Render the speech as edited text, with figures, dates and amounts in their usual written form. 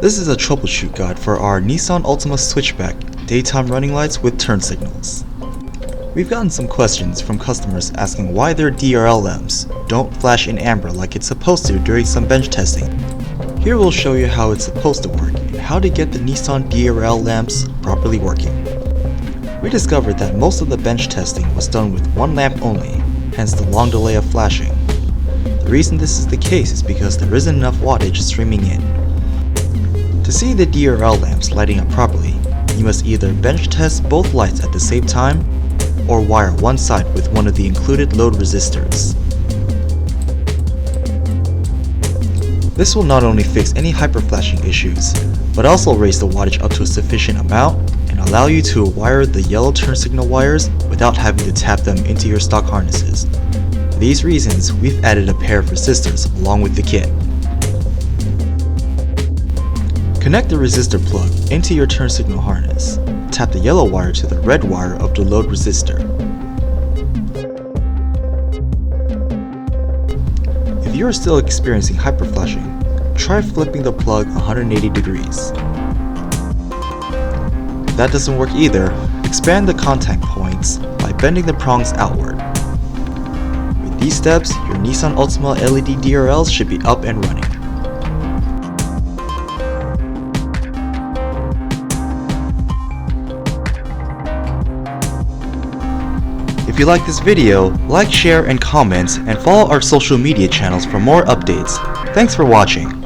This is a troubleshoot guide for our Nissan Altima Switchback daytime running lights with turn signals. We've gotten some questions from customers asking why their DRL lamps don't flash in amber like it's supposed to during some bench testing. Here we'll show you how it's supposed to work and how to get the Nissan DRL lamps properly working. We discovered that most of the bench testing was done with one lamp only, hence the long delay of flashing. The reason this is the case is because there isn't enough wattage streaming in. To see the DRL lamps lighting up properly, you must either bench test both lights at the same time or wire one side with one of the included load resistors. This will not only fix any hyperflashing issues, but also raise the wattage up to a sufficient amount and allow you to wire the yellow turn signal wires without having to tap them into your stock harnesses. For these reasons, we've added a pair of resistors along with the kit. Connect the resistor plug into your turn signal harness. Tap the yellow wire to the red wire of the load resistor. If you are still experiencing hyperflashing, try flipping the plug 180 degrees. If that doesn't work either, expand the contact points by bending the prongs outward. With these steps, your Nissan Altima LED DRLs should be up and running. If you like this video, like, share, and comment, and follow our social media channels for more updates. Thanks for watching.